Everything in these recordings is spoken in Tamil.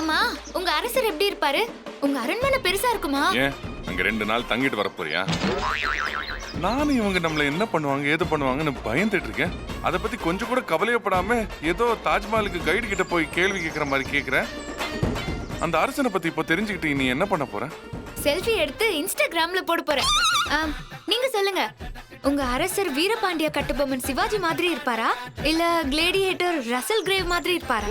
அம்மா, உங்க அரசர் எப்படி இருப்பாரு? உங்க அரண்மனை பெருசா இருக்குமா? ஏன் அங்க 2 நாள் தங்கிட்டு வர போறியா? நானும் இவங்க நம்மள என்ன பண்ணுவாங்க ஏது பண்ணுவாங்கன்னு பயந்துட்டு இருக்கேன். அதை பத்தி கொஞ்சம் கூட கவலையப்படாம ஏதோ தாஜ்மஹாலுக்கு கைடு கிட்ட போய் கேள்வி கேட்கற மாதிரி கேக்குறேன். அந்த அரசனை பத்தி இப்போ தெரிஞ்சுக்கிட்டு நீ என்ன பண்ண போற? செல்ஃபி எடுத்து இன்ஸ்டாகிராம்ல போட போறேன். நீங்க சொல்லுங்க, உங்க அரசர் வீரபாண்டிய கட்டபொம்மன் சிவாஜி மாதிரி இருப்பாரா, இல்ல கிளேடியேட்டர் ரசல் கிரேவ் மாதிரி இருப்பாரா?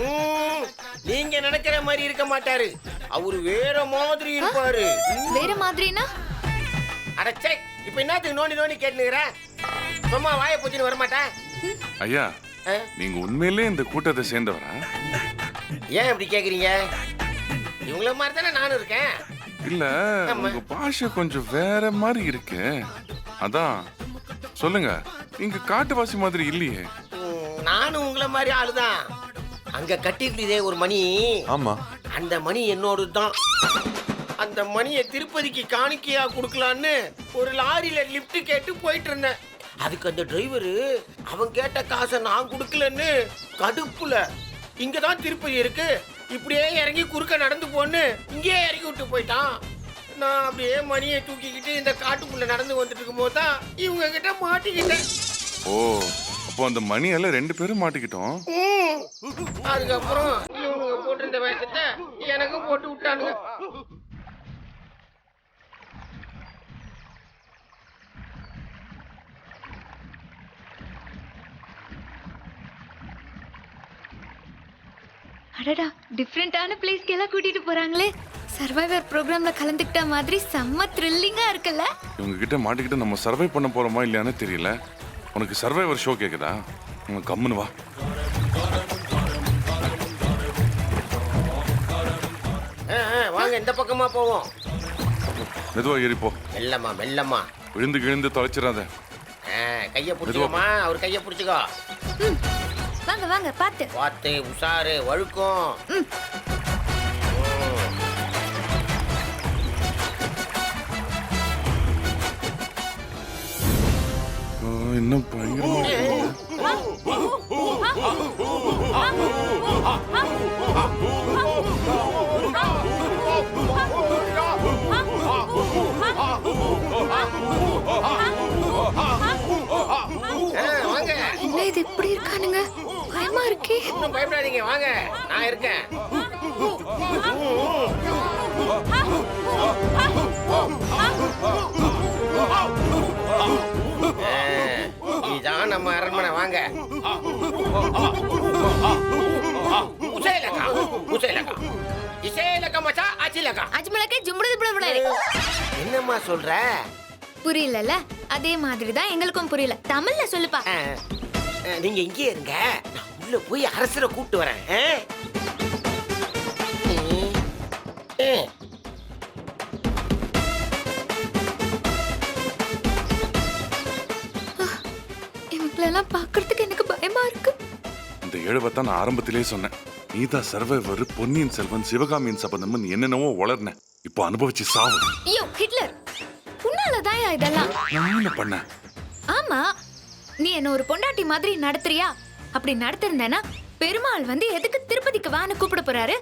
நீங்க நினைக்கிற மாதிரி இருக்க மாட்டாரு. அவரு வேற மாதிரி இருப்பாரு. வேற மாதிரினா? அடச்சே, இப்ப என்னத்துக்கு நோண்டி நோண்டி கேட்டுக்கிற? சும்மா வாயை பூச்சின்னு வரமாட்டேன். ஐயா, நீங்க உண்மையிலே இந்த கூட்டத்தை சேர்ந்தவரா? ஏன் இப்படி கேக்குறீங்க? இவங்கள மாதிரி தானே நானும் இருக்கேன். இல்ல, உங்க பாஷை கொஞ்சம் வேற மாதிரி இருக்கு. அதான் சொல்லுங்க, நீங்க காட்டுவாசி மாதிரி இல்லையே. நானும் உங்களை மாதிரி ஆளுதான். அங்க கட்டிருந்ததே ஒரு மணி. ஆமா, அந்த மணி என்னோடு தான். அந்த மணியை திருப்பதிக்கு காணிக்கையா கொடுக்கலான்னு ஒரு லாரியில லிப்ட் கேட்டு போயிட்டு இருந்தேன். அதுக்கு அந்த டிரைவரு அவன் கேட்ட காசை நான் கொடுக்கலன்னு கடுப்புல, இங்கதான் திருப்பதி இருக்கு, இப்படியே இறங்கி குறுக்க நடந்து போன்னு இங்கேயே இறக்கி விட்டு போயிட்டான். நான் அப்படியே மணியை தூக்கிக்கிட்டு இந்த காட்டுக்குள்ள நடந்து வந்துட்டு இருக்கும் போது தான் இவங்க கிட்ட மாட்டிக்கிட்டேன். ஓ, அப்போ அந்த மணியால 2 பேரும் மாட்டிக்கிட்டோம். அதுக்கப்புறம் இவங்க போட்டிருந்த வேஷத்தை எனக்கு போட்டு விட்டானுங்க. அடடா, டிஃப்ரெண்டான பிளேஸ்க்கு எல்லாம் கூட்டிட்டு போறாங்களே. சர்வைவர் ப்ரோக்ராம்ல கலந்துக்கிட்ட மாதிரி செம்ம த்ரில்லிங்கா இருக்குல்ல. இவங்க கிட்ட மாட்டிக்கிட்டு நம்ம சர்வை பண்ண போறோமா இல்லையானு தெரியல. உனக்கு சர்வைவர் ஷோ கேக்குதா? உங்க கம்முன்னு வா. வாங்க, இந்த பக்கமா போவோம். மெதுவா ஏறிப்போ. மெல்லம்மா மெல்லம்மா. விழுந்து கிழுந்து தொலைச்சிடாத. கைய பிடிச்சுக்கோமா. அவர் கைய பிடிச்சுக்கோ. வாங்க வாங்க, பாத்து பாத்து, உஷாரு, வழுக்கும். இன்னும் பயங்கரமா வாங்க. என்ன இது இப்படி இருக்கானுங்க? பயமா இருக்கே. ஒன்னும் பயப்படாதீங்க, வாங்க, நான் இருக்கேன். இதுதான் நம்ம அரண்மனை. வாங்க. என்னம்மா சொல்ற? புரியல. அதே மாதிரி தான் எங்களுக்கும் புரியல. தமிழ்ல சொல்லுப்பா. நீங்க இங்கே இருங்க, நான் உள்ள போய் அரசரை கூப்பிட்டு வரேன். இவங்களெல்லாம் பார்க்கறதுக்கு எனக்கு பயமா இருக்கு. இந்த எழுபத்தான் நான் ஆரம்பத்திலேயே சொன்னேன். நீதான் சர்வைவர், பொன்னியின் செல்வன், சிவகாமியின் சபதம் என்னென்னவோ வளர்ன. இப்போ அனுபவிச்சு சாவு. ஐயோ ஹிட்லர், உன்னாலதான் இதெல்லாம். நான் என்ன பண்ண? ஆமா, நீ என்ன ஒரு பொண்டாட்டி மாதிரி நடத்துறியா? அப்படி நடத்திருந்தேனா பெருமாள் வந்து எதுக்கு திருப்பதிக்கு வான்னு கூப்பிட போறாரு?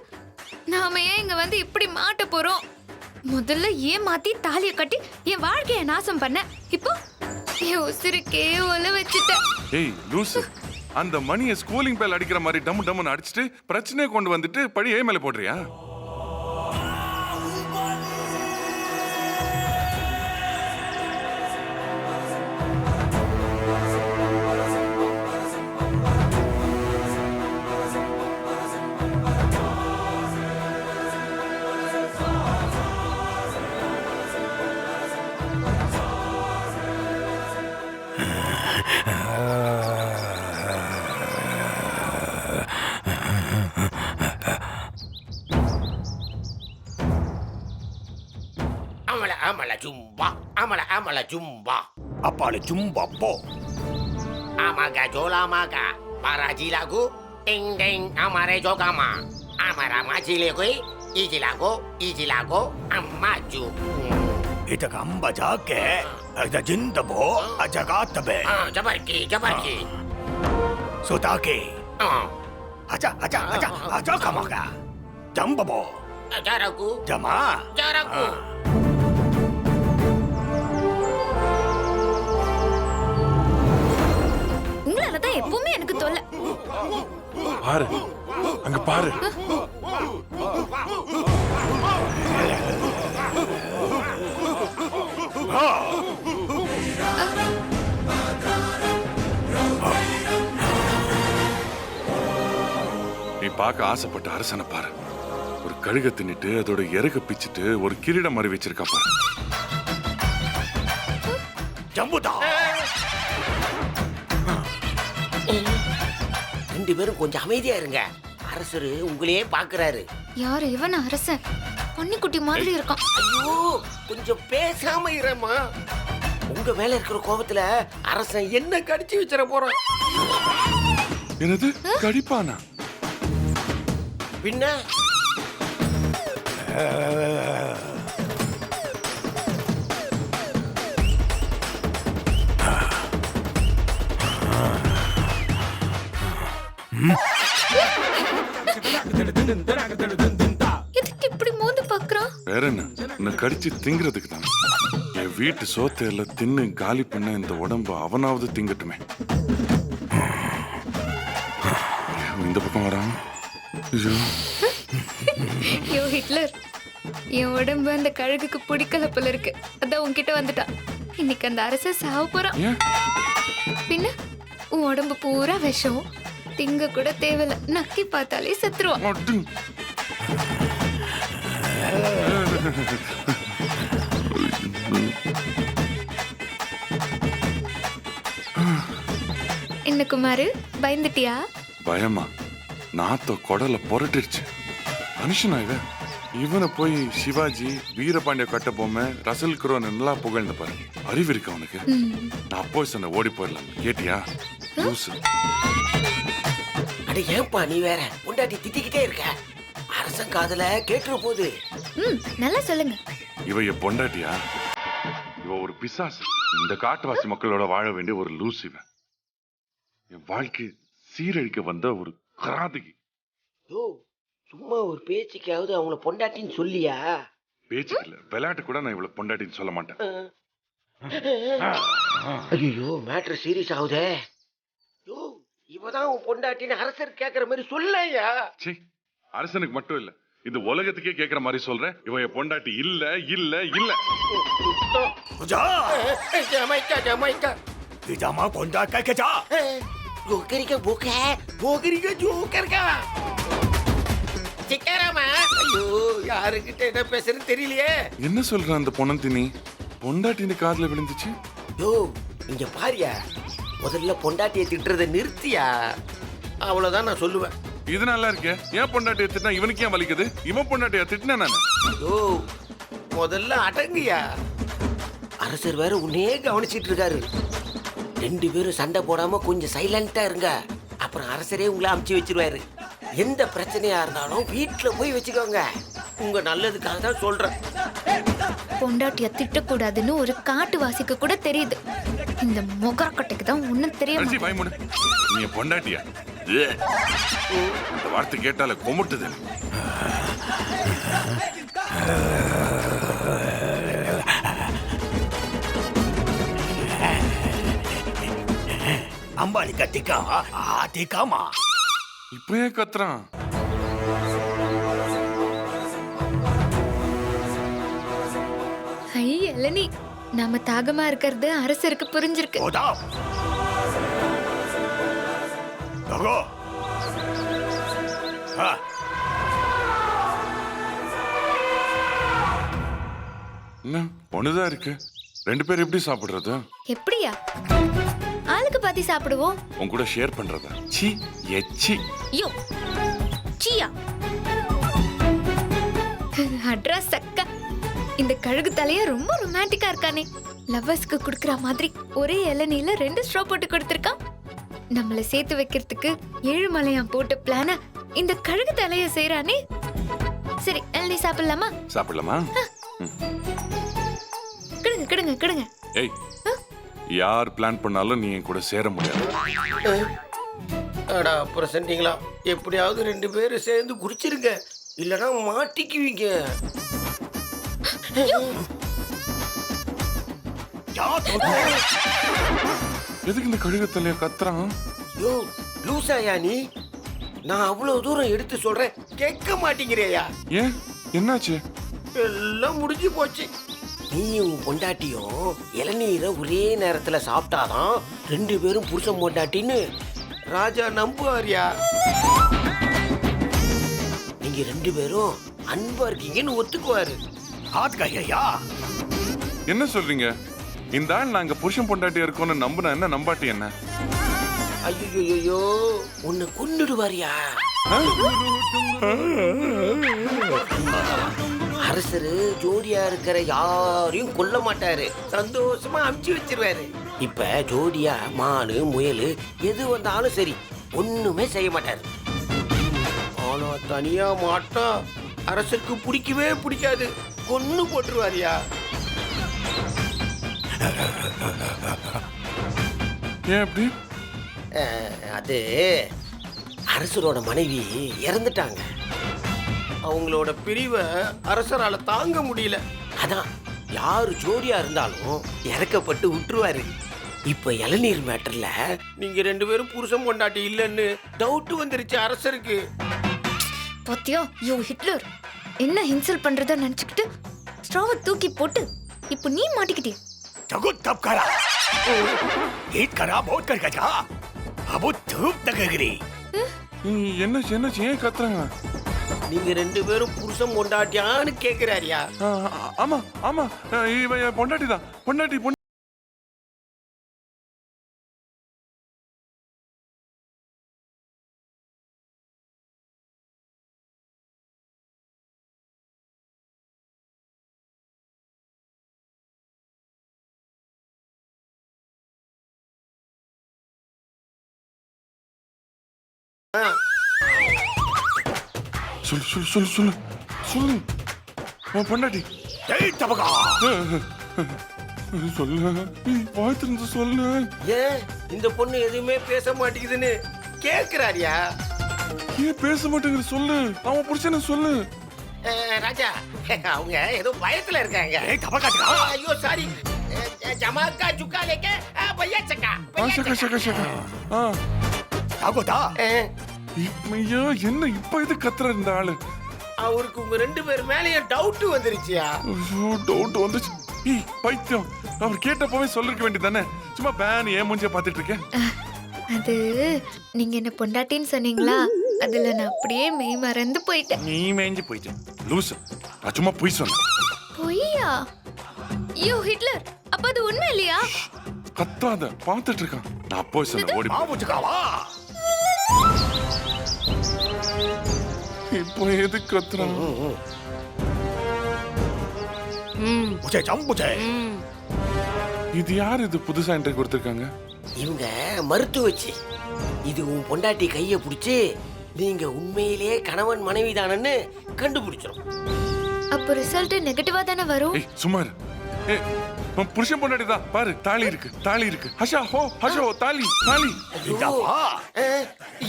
நாம ஏன் இங்க வந்து இப்படி மாட்ட போறோம்? முதல்ல ஏன் மாத்தி தாலிய கட்டி என் வாழ்க்கைய நாசம் பண்ண. இப்போ என் உசிருக்கே ஒல வச்சுட்ட. ஏய் லூசு, அந்த மணியை ஸ்கூலிங் பேல் அடிக்கிற மாதிரி டம்மு டம்முன்னு அடிச்சுட்டு பிரச்சனையை கொண்டு வந்துட்டு பழி ஏ மேல போடுறியா? Amala jumba, amala jumba. Apale jumba po. Amaga jola maga, para jilagu, ding ding amare jogama. Amara majilegui, ijilago, amaju. 이따 간바 작게 이따 진다보 아자가타베 ஜபாக்கி 소다키 아자 가마가 잠바보 ஜாராக்கு 자마 ஜாராக்கு உங்களாலதான் எப்பவுமே எனக்கு தொல்லை. பாரு அங்க பாரு. நீ பார்க்க ஆசைப்பட்ட அரசனை பாரு. ஒரு கழுக தின்னுட்டு அதோட இறக பிச்சுட்டு ஒரு கிரீடம் மாதிரி வச்சிருக்கா பாரு. 전부다 ரெண்டு பேரும் கொஞ்சம் அமைதியா இருங்க. அரசரு உங்களையே பாக்குறாரு. யாரு இவன் அரசன்? பன்னிக்குட்டி மாதிரி இருக்கான். ஐயோ கொஞ்சம் பேசாம இருமா. உங்க மேல இருக்கிற கோபத்துல அரசன் என்ன கடிச்சு வச்சிட போறான். என்னது கடிப்பானா? பின்ன எதுக்கு இப்படி மோந்து பாக்குறான்? வேற என்ன, உன்னை கடிச்சு திங்கிறதுக்கு தான். என் வீட்டு சோத்தையில தின்னு காலி பண்ண இந்த உடம்பு அவனாவது திங்கட்டுமே. இந்த பக்கம் வரான். ஐயோ, ஐயோ ஹிட்லர், என் உடம்பு அந்த கழுகுக்கு பிடிக்கல போல இருக்கு. அதான் உன்கிட்ட வந்துட்டான். இன்னைக்கு அந்த அரசன் சாவ போறான். ஏன்? பின்ன உன் உடம்பு பூரா விஷம். திங்க கூட தேவையில்ல, நக்கி பார்த்தாலே செத்துருவான். அடு. என்ன குமாரு, பயந்துட்டியா? பயமா? நாத்த குடல புரட்டிருச்சு. மனுஷனா இவனை போய் சிவாஜி, வீரபாண்டிய கட்டபொம்மை, ரசல் குரோன் எல்லாம் புகழ்ந்த பாரு. அறிவு இருக்கு அவனுக்கு. நான் அப்போ சொன்ன ஓடி போயிடலாம். கேட்டியா லூசு? அட ஏன்பா நீ வேற பொண்டாட்டி திட்டிக்கிட்டே இருக்க? அரசன் காதுல கேட்டுற போது. நல்லா சொல்லுங்க. இவ என் பொண்டாட்டியா? இவ ஒரு பிசாசு. இந்த காட்டுவாசி மக்களோட வாழ வேண்டிய ஒரு லூசு இவன். என் வாழ்க்கை சீரழிக்க வந்த ஒரு கராதகி. யோ சும்மா ஒரு பேச்சுக்காவது அவங்கள பொண்டாட்டின்னு சொல்லியா? பேச்சுக்கு இல்ல, விளையாட்டு கூட நான் இவ்வளவு பொண்டாட்டின்னு சொல்ல மாட்டேன். ஐயோ மேட்ரு சீரியஸ் ஆகுதே. யோ இவதான் உன் பொண்டாட்டின்னு அரசர் கேக்குற மாதிரி சொல்லையா? சீ, அரசனுக்கு மட்டும் இல்ல, இந்த உலகத்துக்கே கேக்குற மாதிரி சொல்றேன். இவ என் பொண்டாட்டி இல்ல இல்ல இல்ல. 자 ஜமைக்கா ஜமைக்கா 이자마 본다 깔게자 ஜோக்கரிக்கா போக்கரிக்கா ஜோக்கரிக்கா சிக்காராமா. ஐயோ யாருக்கிட்ட என்ன பேசுறதுன்னு தெரியலையே. என்ன சொல்ற அந்த பொணந்தினி? பொண்டாட்டின்னு காதுல விழுந்துச்சு. யோ இங்க பாரியா, முதல்ல பொண்டாட்டியை திட்டுறதை நிறுத்தியா? அவ்வளவுதான் நான் சொல்லுவேன். இது நல்லா இருக்கே. ஏன் பொண்டாட்டியை திட்டினா இவனுக்கு ஏன் வலிக்குது? இவன் பொண்டாட்டியா திட்டினா நானு? யோ முதல்ல அடங்குயா. அரசர் வேற உன்னே கவனிச்சிட்டு இருக்காரு. ரெண்டு பேரும் சண்டை போடாம கொஞ்சம் சைலண்டா இருங்க. அப்புறம் அரசரே உங்களை அமுச்சு வச்சிருவாரு. எந்த பிரச்சனையா இருந்தாலும் வீட்டுல போய் வச்சுக்கோங்க. உங்க நல்லதுக்காக தான் சொல்றேன். பொண்டாட்டிய திட்டக்கூடாதுன்னு ஒரு காட்டுவாசிக்கு கூட தெரியுது. இந்த முகரக்கட்டைக்கு தான் ஒண்ணும் தெரிய அரிசி மாட்டேங்குது. பயமுடு. நீ என் பொண்டாட்டியா? ஏ, இந்த வார்த்தை கேட்டால கொமுட்டுது. 안발이가 띠까 띠까마 இப்ப ஏன் கத்துறான்? ஐ எலனி, நாம தாகமா இருக்கிறது அரசருக்கு புரிஞ்சிருக்கு. 오다 너고 என்ன ஒண்ணுதான் இருக்கு, ரெண்டு பேரும் எப்படி சாப்பிடுறது? எப்படியா? ஆளுக்கு பாதி சாப்பிடுவோம். உன் கூட ஷேர் பண்றதா? சி எச்சி. யோ சியா அட்ரா சக்க. இந்த கழுகு தலைய ரொம்ப ரொமான்டிக்கா இருக்கானே. லவ்வர்ஸ்க்கு குடுக்கற மாதிரி ஒரே இளநீல 2 ஸ்ட்ரா போட்டு கொடுத்திருக்கான். நம்மள சேர்த்து வைக்கிறதுக்கு 7 மலையான் போட்ட பிளான இந்த கழுகு தலைய செய்றானே. சரி, இளநீ சாப்பிடலாமா? சாப்பிடலாமா? கொடுங்க. ஏய் யார் பிளான் பண்ணாலும் நீ என் கூட சேர முடியாது. அடா பிரசன்டிங்களா, எப்படியாவது 2 பேரும் சேர்ந்து குடிச்சிருங்க, இல்லனா மாட்டிக்குவீங்க. எதுக்கு இந்த கழுகத்தலைய கத்துறான்? யோ லூசாயா நீ? நான் அவ்வளவு தூரம் எடுத்து சொல்றேன், கேட்க மாட்டேங்கிறியா? ஏன் என்னாச்சு? எல்லாம் முடிஞ்சு போச்சு. நீயும் உன் பொண்டாட்டியும் இளநீரை ஒரே நேரத்துல சாப்பிட்டாதான் 2 பேரும் புருஷன் பொண்டாட்டின்னு ராஜா நம்புவாரியா? நீங்க 2 பேரும் அன்பா இருக்கீங்கன்னு ஒத்துக்குவாரு. ஐயா என்ன சொல்றீங்க? இந்த ஆள் நாங்க புருஷன் பொண்டாட்டியா இருக்கோம்னு நம்புனா என்ன, நம்பாட்டி என்ன? ஐயோ உன்னை கொன்னுடுவாரியா? அரசரு ஜோடியா இருக்கிற யாரையும் கொல்ல மாட்டாரு, சந்தோஷமா அமுச்சு வச்சிருவாரு. இப்ப ஜோடியா மானு முயல் எது வந்தாலும் சரி ஒண்ணுமே செய்ய மாட்டாரு. ஆனா தனியா மாட்டா அரசருக்கு பிடிக்கவே பிடிக்காது, கொன்னு போட்டுருவாரியா. ஏன் அப்படி? அது அரசரோட மனைவி இறந்துட்டாங்க. அவங்களோட பிரிவை அரசரால தாங்க முடியல. அதான் யாரு ஜோடியா இருந்தாலும் இறக்கப்பட்டு விட்டுருவாரு. இப்ப இளநீர் மேட்டர்ல நீங்க 2 பேரும் புருஷன் பொண்டாட்டி இல்லைன்னு டவுட் வந்துருச்சு அரசருக்கு. பாத்தியா யோ ஹிட்லர், என்ன இன்சல்ட் பண்றத நினைச்சுக்கிட்டு ஸ்ட்ராவை தூக்கி போட்டு இப்போ நீ மாட்டிக்கிட்டே. जगत तब करा ईद करा बहुत कर गया अब धूप तकगरी என்னாச்சு ஏன் கத்துறாங்க? நீங்க 2 பேரும் புருஷன் பொண்டாட்டியான்னு கேக்குறாரியா? ஆமா ஆமா, இவ பொண்டாட்டி தான். பொண்டாட்டி சொல்லு சொல்லு சொல்லு சொல்லு சொல்லு. உன் பொண்டாட்டி जय तबका சொல்லு, வாய் திறந்து சொல்லு. ஏன் இந்த பொண்ணு எதுவுமே பேச மாட்டேங்குதுன்னு கேக்குறாரியா? ஏன் பேச மாட்டேங்கிற? சொல்லு, அவன் புடிச்சன சொல்லு. ராஜா, அவங்க ஏதோ பயத்துல இருக்காங்க. जय तबका ஐயோ சாரி, ஜமாக்கா சுக்கா லேக்க பையா சக்கா சக்கா சக்கா சக்கா. तागोता ஐயோ என்ன இப்ப இது கத்துற இந்த ஆளு? அவருக்கு உங்க 2 பேர் மேலயும் டவுட் வந்துருச்சியா? ஐயோ டவுட் வந்துச்சு. பைத்தியம், அவர் கேட்டப்பவே சொல்லிருக்க வேண்டியதானே. சும்மா பேன் ஏன் மூஞ்சிய பாத்துட்டு இருக்கேன். அது நீங்க என்ன பொண்டாட்டின்னு சொன்னீங்களா, அதுல நான் அப்படியே மெய் மறந்து போயிட்டேன். நீ மேய்ஞ்சு போயிட்டேன் லூசு. நான் சும்மா பொய் சொன்னேன். பொய்யா? யோ ஹிட்லர், அப்ப அது உண்மை இல்லையா? கத்தாத, பாத்துட்டு இருக்கான். நான் போய் சொன்னேன், ஓடி போ. मां मुझकावा இப்போ எது கத்துறான்? मुझे जम मुझे இது யார்? இது புதுசா என்ட்ரி கொடுத்திருக்காங்க. இவங்க மருத்துவச்சி. இது உன் பொண்டாட்டி கைய பிடிச்சு நீங்க உண்மையிலேயே கணவன் மனைவி தானன்னு கண்டுபிடிச்சிடும். அப்போ ரிசல்ட் நெகட்டிவா தானே வரும்? ஏய் சும்மா இரு. ஏய் உன் புருஷன் பொண்டாட்டி தான் பாரு, தாலி இருக்கு தாலி இருக்கு. ஹஷா ஹோ ஹஷோ தாலி தாலி.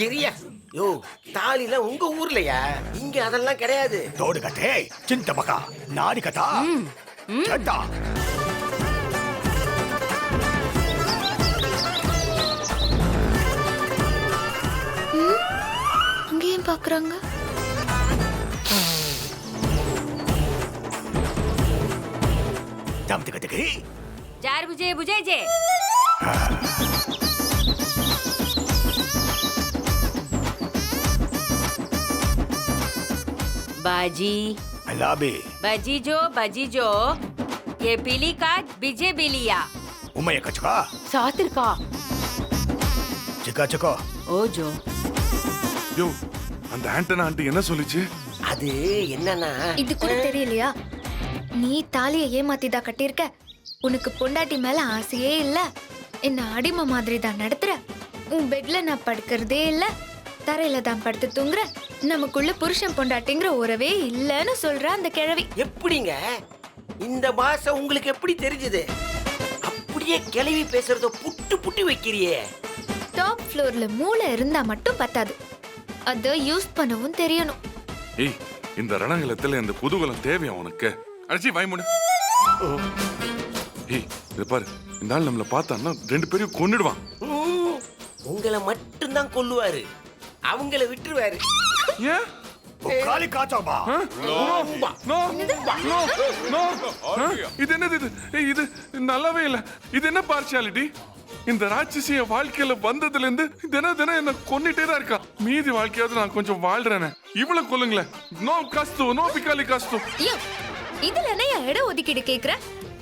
எரியா யோ, தாலில உங்க ஊர்லயா? இங்க அதெல்லாம் கிடையாது. तोड़ कटे चिंतबका नारी कथा चंदा அங்கேயும் பாக்குறாங்க. दम तक तक 4 बजे बुझे जे बाजी लाबे बाजी जो ये पीली का बीजे बिलिया उमय कचका सातिर का चिका चको ओ जो யோ அந்த ஆண்டனா ஆண்டி என்ன சொல்லுச்சு? அது என்னன்னா, இது கூட தெரியலையா? நீ தாலிய ஏமாத்திதா கட்டியிருக்க. உனக்கு பொண்டாட்டி மேல ஆசையே இல்ல. என்ன அடிமை மாதிரி தான் நடத்துற. உன் பெட்ல நான் படுக்கிறதே இல்ல, தரையில தான் படுத்து தூங்குற. நமக்குள்ள புருஷன் பொண்டாட்டிங்கிற உறவே இல்லன்னு சொல்ற அந்த கிழவி. எப்படிங்க இந்த பாஷை உங்களுக்கு எப்படி தெரிஞ்சது? அப்படியே கிளவி பேசுறத புட்டு புட்டு வைக்கிறியே. டாப் ஃப்ளோர்ல மூளை இருந்தா மட்டும் பத்தாது, அத யூஸ் பண்ணவும் தெரியணும். ஏய், இந்த ரணங்கலத்துல இந்த குதூகலம் தேவையா உனக்கு? அடிச்சி வாய்மூடு. ஏய், இது பாரு, இந்த ஆள் நம்மள பார்த்தான்னா 2 பேரையும் கொன்னுடுவான். உங்களை மட்டும்தான் கொல்லுவாரு, அவங்கள விட்டுருவாரு. ஏன்? काली काचा बा No, no, no. இது என்னது இது? ஏய், இது நல்லாவே இல்ல. இது என்ன பார்ஷியாலிட்டி? இந்த ராட்சசிய வாழ்க்கையில வந்ததுல இருந்து தினம் தினம் என்ன கொன்னிட்டே தான் இருக்கா. மீதி வாழ்க்கையாவது நான் கொஞ்சம் வாழ்றேனே. இவ்வளவு கொல்லுங்களேன். No கஸ்து, no பிகாலி கஸ்து. ஐயோ, இதுல என்ன இடம் ஒதுக்கீடு கேக்குற?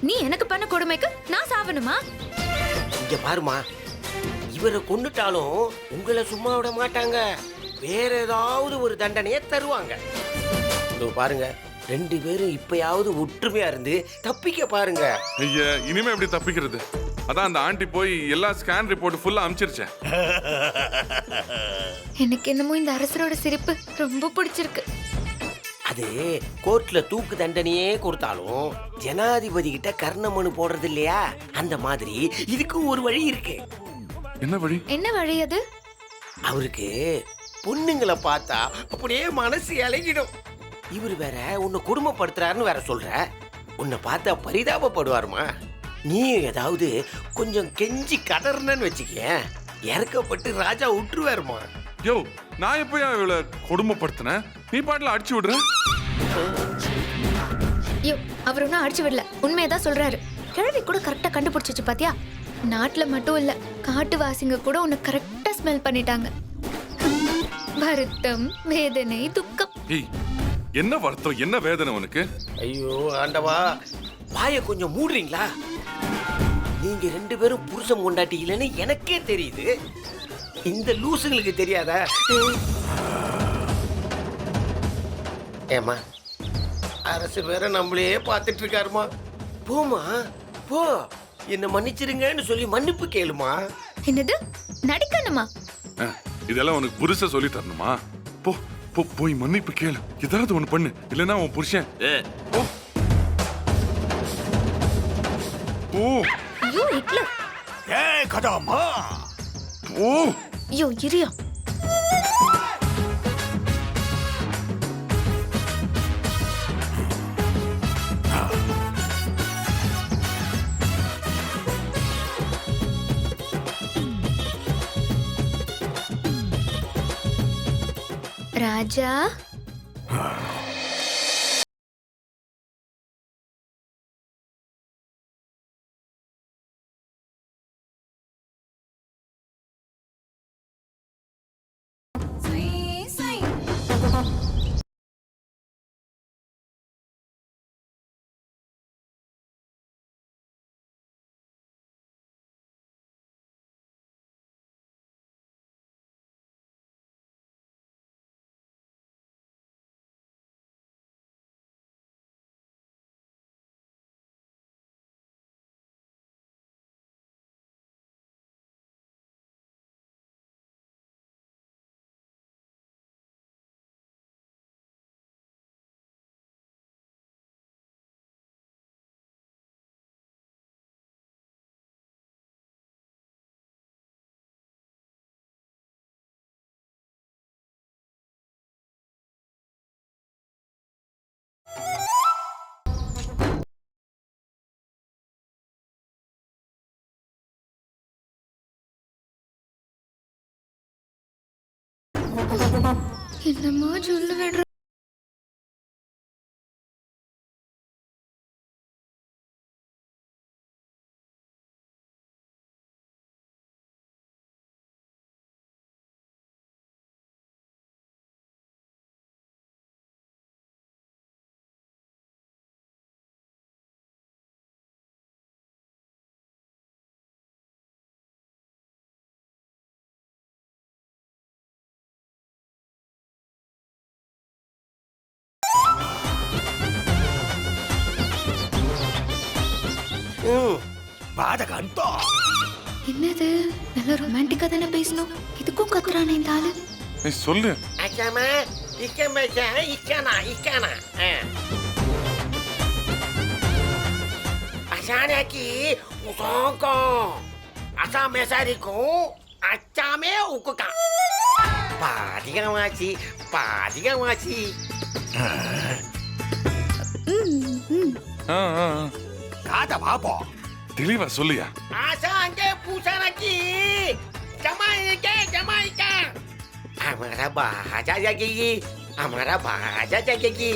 நீ எனக்கு பண்ண கொடுமைக்கு நான் சாவணுமா? இங்க பாருமா, இவரை கொன்னுட்டாலும் உங்களை சும்மா விட மாட்டாங்க, வேற ஏதாவது ஒரு தண்டனையை தருவாங்க. இதோ பாருங்க, 2 பேரும் இப்பயாவது ஒற்றுமையா இருந்து தப்பிக்க பாருங்க. ஐயா, இனிமே எப்படி தப்பிக்கிறது? அதான் அந்த ஆண்டி போய் எல்லா ஸ்கேன் ரிப்போர்ட் ஃபுல்லா அனுப்பிச்சிருச்சேன். எனக்கு என்னமோ இந்த அரசரோட சிரிப்பு ரொம்ப பிடிச்சிருக்கு. அது கோர்ட்ல தூக்கு தண்டனையே கொடுத்தாலும் ஜனாதிபதி கிட்ட கர்ண மனு போடுறது இல்லையா, அந்த மாதிரி இதுக்கும் ஒரு வழி இருக்கு. என்ன வழி? என்ன வழி அது? அவருக்கு பொண்ணுங்களை பார்த்தா அப்படியே மனசு இலகிடும். இவர் வேற உன்னை குடும்பப்படுத்துறாருன்னு வேற சொல்ற, உன்னை பார்த்தா பரிதாபப்படுவாருமா. நீ ஏதாவது கொஞ்சம் கெஞ்சி கதறனன்னு வச்சுக்க, இறக்கப்பட்டு ராஜா விட்டுருவாருமா. யோ, நான் எப்பயா இவளை கொடுமைப்படுத்தினேன்? நீ பாட்டுல அடிச்சு விடுற. ஐயோ, அவர் ஒன்னும் அடிச்சு விடல, உண்மையதான் சொல்றாரு. கிழவி கூட கரெக்டா கண்டுபிடிச்சிச்சு பாத்தியா? நாட்டுல மட்டும் இல்ல, காட்டுவாசிங்க கூட உன்னை கரெக்டா ஸ்மெல் பண்ணிட்டாங்க. வருத்தம், வேதனை, துக்கம். ஏய், என்ன வருத்தம், என்ன வேதனை உனக்கு? ஐயோ ஆண்டவா, வாயை கொஞ்சம் மூடுறீங்களா? நீங்க 2 பேரும் புருஷன் கொண்டாட்டி இல்லைன்னு எனக்கே தெரியுது, இந்த லூசுங்களுக்கு தெரியாதா? ஏமா, அரசு வேற நம்மளே பார்த்துட்டு இருக்காருமா. போமா போ, என்ன மன்னிச்சிருங்கன்னு சொல்லி மன்னிப்பு கேளுமா. என்னது, நடிக்கணுமா? இதெல்லாம் உனக்கு புருஷ சொல்லி தரணுமா? போ போ, போய் மன்னிப்பு கேளு. ஏதாவது ஒண்ணு பண்ணு, இல்லைன்னா உன் புருஷன். போ. ஓ, ஐயோ ஹிட்லர். ए कदा मां ஓ, ஐயோ இரியா. ராஜா, என்னமோ சொல்லு விடுற. बाधा कंतो என்னது, நல்ல ரொமான்டிக்கா தானே பேசணும், இதுக்கும் கத்துறானே இந்த ஆளு. நீ சொல்லு. அச்சாமா, இக்கமச்சா, இக்கானா, இக்கானா. அசானாக்கி Pusongko. Asa mesariku. Acame ukuka. Padiga machi. Padiga machi. ஆ, ஆ, ஆ. காத பாப்போம். தெளிவா சொல்லியா? Asa angke pusanaki. Jamaika. Amara bahaja jagi. Amara bahaja jagi.